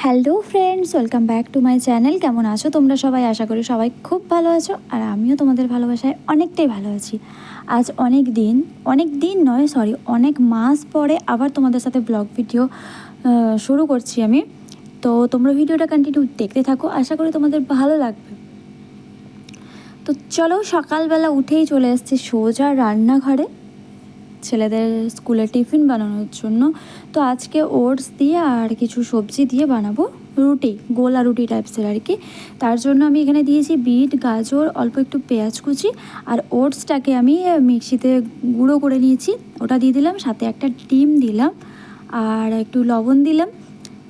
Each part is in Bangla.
Hello friends, welcome back to my channel. কেমন আছো তোমরা সবাই? আশা করি সবাই খুব ভালো আছো, আর আমিও তোমাদের ভালোবাসায় অনেকটাই ভালো আছি। আজ অনেক মাস পরে আবার তোমাদের সাথে ব্লগ ভিডিও শুরু করছি আমি। তো তোমরা ভিডিওটা কন্টিনিউ দেখতে থাকো, আশা করি তোমাদের ভালো লাগবে। তো চলো, সকালবেলা উঠেই চলে এসেছি সোজা রান্নাঘরে ছেলেদের স্কুলে টিফিন বানানোর জন্য। তো আজকে ওটস দিয়ে আর কিছু সবজি দিয়ে বানাবো রুটি, গোলা রুটি টাইপসের আর কি। তার জন্য আমি এখানে দিয়েছি বিট, গাজর, অল্প একটু পেঁয়াজ কুচি, আর ওটসটাকে আমি মিক্সিতে গুঁড়ো করে নিয়েছি, ওটা দিয়ে দিলাম। সাথে একটা ডিম দিলাম আর একটু লবণ দিলাম।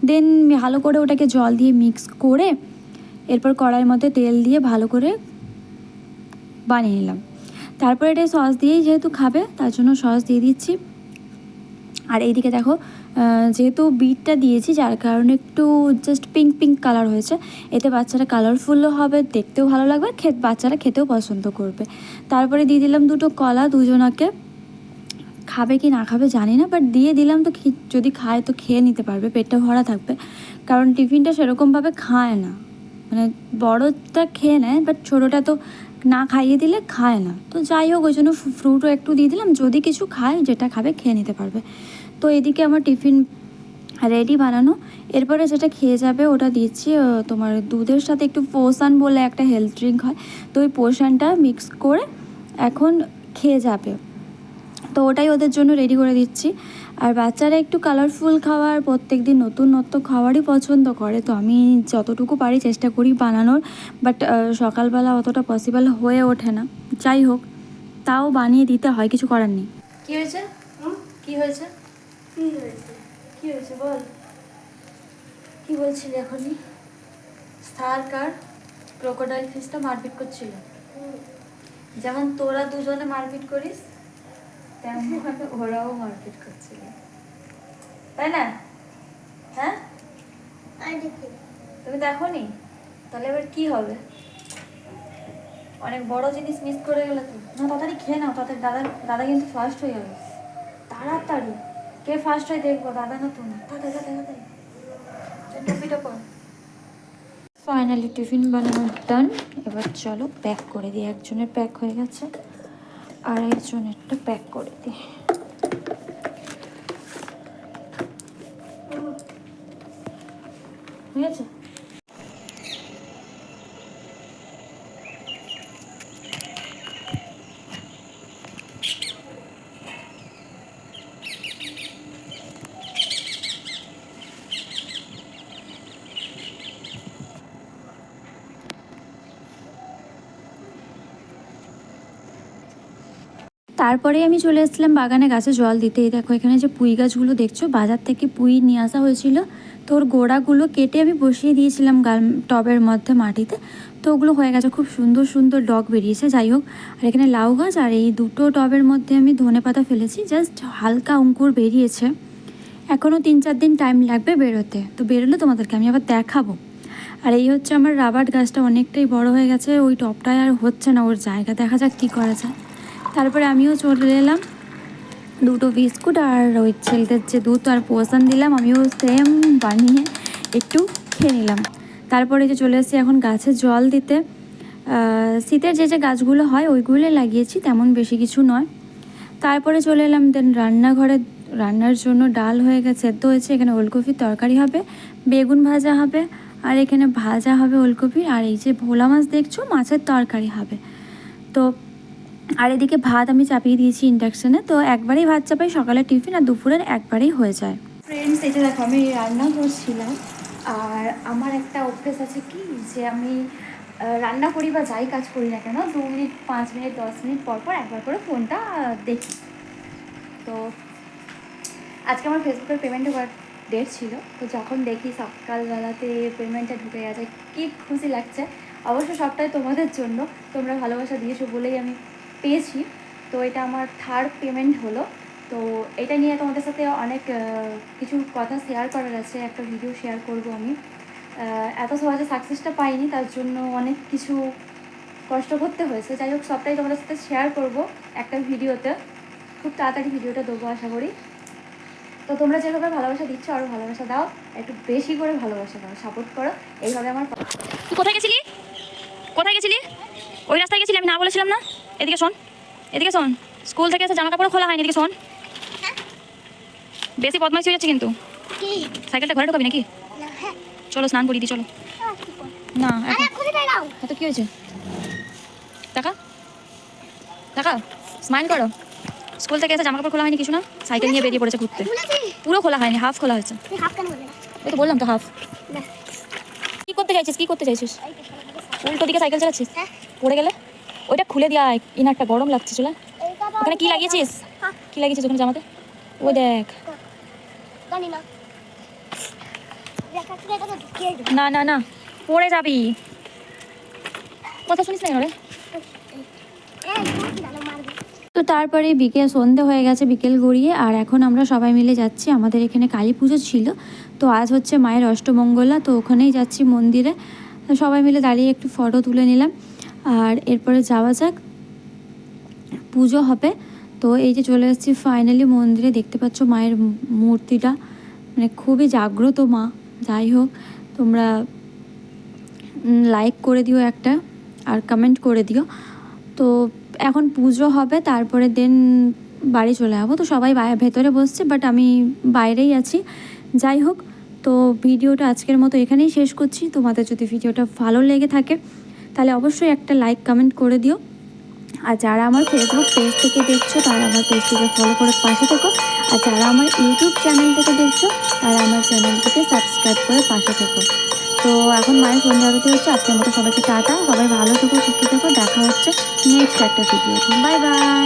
দেন ভালো করে ওটাকে জল দিয়ে মিক্স করে এরপর কড়াইয়ের মধ্যে তেল দিয়ে ভালো করে বানিয়ে নিলাম। তারপরে এটা সস দিয়েই যেহেতু খাবে তার জন্য সস দিয়ে দিচ্ছি। আর এইদিকে দেখো, যেহেতু বিটটা দিয়েছি যার কারণে একটু জাস্ট পিঙ্ক পিঙ্ক কালার হয়েছে। এতে বাচ্চারা কালারফুলও হবে, দেখতেও ভালো লাগবে, বাচ্চারা খেতেও পছন্দ করবে। তারপরে দিয়ে দিলাম দুটো কলা, দুজনাকে খাবে কি না খাবে জানি না, বাট দিয়ে দিলাম। তো যদি খায় তো খেয়ে নিতে পারবে, পেটটা ভরা থাকবে, কারণ টিফিনটা সেরকমভাবে খায় না। মানে বড়টা খেয়ে নেয়, বাট ছোটোটা তো না খাইয়ে দিলে খায় না। তো যাই হোক, ওই জন্য ফ্রুটও একটু দিয়ে দিলাম, যদি কিছু খায় যেটা খাবে খেয়ে নিতে পারবে। তো এদিকে আমার টিফিন রেডি বানানো। এরপরে যেটা খেয়ে যাবে ওটা দিচ্ছি তোমার দুধের সাথে একটু পোষণ বলে একটা হেলথ ড্রিঙ্ক হয়, তো ওই পোষণটা মিক্স করে এখন খেয়ে যাবে। তো ওটাই ওদের জন্য রেডি করে দিচ্ছি। আর বাচ্চারা একটু কালারফুল খাবার, প্রত্যেক দিন নতুন নতুন খাবারই পছন্দ করে, তো আমি যতটুকু পারি চেষ্টা করি বানানোর, বাট সকালবেলা অতটা পসিবল হয়ে ওঠে না। যাই হোক, তাও বানিয়ে দিতে হয়, কিছু করার নেই। কী হয়েছে? কী হয়েছে? কী হয়েছে বল, কী বলছিলি এখনই? স্টার ক্রোকোডাইল ফিশটা মারপিট করছিল, যেমন তোরা দুজনে মারপিট করিস তেমনভাবে ওরাও মারপিট করছিল, তাই না? হ্যাঁ, তুমি দেখোনি? তাহলে এবার কি হবে? অনেক বড় জিনিস মিস করে গেলে তো। না, তাড়াতাড়ি খেয়ে নাও, তাড়াতাড়ি। দাদা দাদা কিন্তু ফার্স্ট হয়ে যাবে, তাড়াতাড়ি। কে ফার্স্ট হয় দেখবো, দাদা না তুমি? তাড়াতাড়ি তাড়াতাড়ি টুপিটা পর। ফাইনালি টিফিন বানানো ডান। এবার চলো প্যাক করে দিই। একজনের প্যাক হয়ে গেছে, আর একজনেরটা প্যাক করে দিই। ঠিক আছে। তারপরে আমি চলে এসেছিলাম বাগানে গাছে জল দিতে। এই দেখো, এখানে যে পুঁই গাছগুলো দেখছো, বাজার থেকে পুঁই নিয়ে আসা হয়েছিল, তো ওর গোড়াগুলো কেটে আমি বসিয়ে দিয়েছিলাম টবের মধ্যে মাটিতে। তো ওগুলো হয়ে গেছে, খুব সুন্দর সুন্দর ডগ বেরিয়েছে। যাই হোক, আর এখানে লাউ গাছ, আর এই দুটো টবের মধ্যে আমি ধনেপাতা ফেলেছি, জাস্ট হালকা অঙ্কুর বেরিয়েছে। এখনও 3-4 দিন টাইম লাগবে বেরোতে, তো বেরোলে তোমাদেরকে আমি আবার দেখাবো। আর এই হচ্ছে আমার রাবার গাছটা, অনেকটাই বড় হয়ে গেছে, ওই টবটায় আর হচ্ছে না ওর জায়গা, দেখা যাক কী করা যায়। তারপরে আমিও চলে এলাম, দুটো বিস্কুট আর ওই ছেলেদের যে দুধ আর পোষণ দিলাম, আমিও সেম বানিয়ে একটু খেয়ে নিলাম। তারপরে যে চলে এসেছি এখন গাছে জল দিতে। শীতের যে যে গাছগুলো হয় ওইগুলো লাগিয়েছি, তেমন বেশি কিছু নয়। তারপরে চলে এলাম দেন রান্নাঘরে। রান্নার জন্য ডাল হয়ে গেছে, সেদ্ধ হয়েছে। এখানে ওলকপির তরকারি হবে, বেগুন ভাজা হবে, আর এখানে ভাজা হবে ওলকপি, আর এই যে ভোলা মাছ দেখছো, মাছের তরকারি হবে। তো আর এদিকে ভাত আমি চাপিয়ে দিয়েছি ইন্ডাকশানে, তো একবারেই ভাত চাপাই, সকালের টিফিন আর দুপুরের একবারেই হয়ে যায়। ফ্রেন্ডস, এই যে দেখো, আমি রান্না করছিলাম। আর আমার একটা অভ্যেস আছে কি, যে আমি রান্না করি বা যাই কাজ করি না কেন, 2 মিনিট, 5 মিনিট, 10 মিনিট পর পর একবার করে ফোনটা দেখি। তো আজকে আমার ফেসবুকের পেমেন্ট হওয়ার ডেট ছিল, তো যখন দেখি সকালবেলাতে পেমেন্টটা ঢুকে গেছে, কী খুশি লাগছে। অবশ্য সবটাই তোমাদের জন্য, তোমরা ভালোবাসা দিয়েছো বলেই আমি পেয়েছি। তো এটা আমার 3rd পেমেন্ট হলো। তো এটা নিয়ে তোমাদের সাথে অনেক কিছু কথা শেয়ার করার আছে, একটা ভিডিও শেয়ার করব আমি। এত সহজে সাকসেসটা পাইনি, তার জন্য অনেক কিছু কষ্ট করতে হয়েছে। যাই হোক, সবটাই তোমাদের সাথে শেয়ার করব একটা ভিডিওতে। খুব তাড়াতাড়ি ভিডিওটা দেবো আশা করি। তো তোমরা যেভাবে ভালোবাসা দিচ্ছ আরও ভালোবাসা দাও, একটু বেশি করে ভালোবাসা দাও, সাপোর্ট করো, এইভাবে আমার। তুই কোথায় গেছিলি? কোথায় গেছিলি? ওই রাস্তায় গেছিলি, আমি না বলেছিলাম না? এদিকে শোন, এদিকে শোন, স্কুল থেকে এসে জামা কাপড় খোলা হয়নি, এদিকে শোন। বেশি বদমাইশি হয়ে যাচ্ছে কিন্তু। সাইকেলটা ঘরে ঢোকাবি নাকি? চলো স্নান করি দি, চলো। না এত কি হয়েছে? টাকা টাকা স্মাইল করো। স্কুল থেকে এসে জামা কাপড় খোলা হয়নি কিছু না, সাইকেল নিয়ে বেরিয়ে পড়েছে ঘুরতে। পুরো খোলা হয়নি, হাফ খোলা হয়েছে। এই তো বললাম তো হাফ। কি করতে চাইছিস, কি করতে চাইছিস? উল্টো দিকে সাইকেল চালাচ্ছিস, পড়ে গেলে? ওইটা খুলে দিয়া, ইনারটা গরম লাগছে। চলে ওখানে কি লাগিয়েছিস? কি লাগিয়েছিস ওখানে জামাতে? ও দেখ। না না না, পড়ে যাবি। কথা শুনিস না রে। তো তারপরে সন্ধে হয়ে গেছে, বিকেল গড়িয়ে, আর এখন আমরা সবাই মিলে যাচ্ছি। আমাদের এখানে কালী পুজো ছিল, তো আজ হচ্ছে মায়ের অষ্টমঙ্গলা, তো ওখানেই যাচ্ছি মন্দিরে। সবাই মিলে দাঁড়িয়ে একটু ফটো তুলে নিলাম, আর এরপরে যাওয়া যাক, পুজো হবে। তো এই যে চলে এসেছি ফাইনালি মন্দিরে। দেখতে পাচ্ছ মায়ের মূর্তিটা, মানে খুবই জাগ্রত মা। যাই হোক, তোমরা লাইক করে দিও একটা, আর কমেন্ট করে দিও। তো এখন পুজো হবে, তারপরে দেন বাড়ি চলে যাবো। তো সবাই ভেতরে বসছে, বাট আমি বাইরেই আছি। যাই হোক, তো ভিডিওটা আজকের মতো এখানেই শেষ করছি। তোমাদের যদি ভিডিওটা ভালো লেগে থাকে তাহলে অবশ্যই একটা লাইক কমেন্ট করে দিও। আর যারা আমার ফেসবুক পেজ থেকে দেখছো তারা আমার পেজটিকে ফলো করে পাশে থেকো, আর যারা আমার ইউটিউব চ্যানেল থেকে দেখছো তারা আমার চ্যানেলটিকে সাবস্ক্রাইব করে পাশে থেকো। তো এখন মায়ের সন্ধ্যা আরতি হচ্ছে। আজকের মতো সবাইকে টাটা, সবাই ভালো থেকো, সুস্থ থেকো। দেখা হচ্ছে নেক্সট একটা ভিডিও। Bye bye.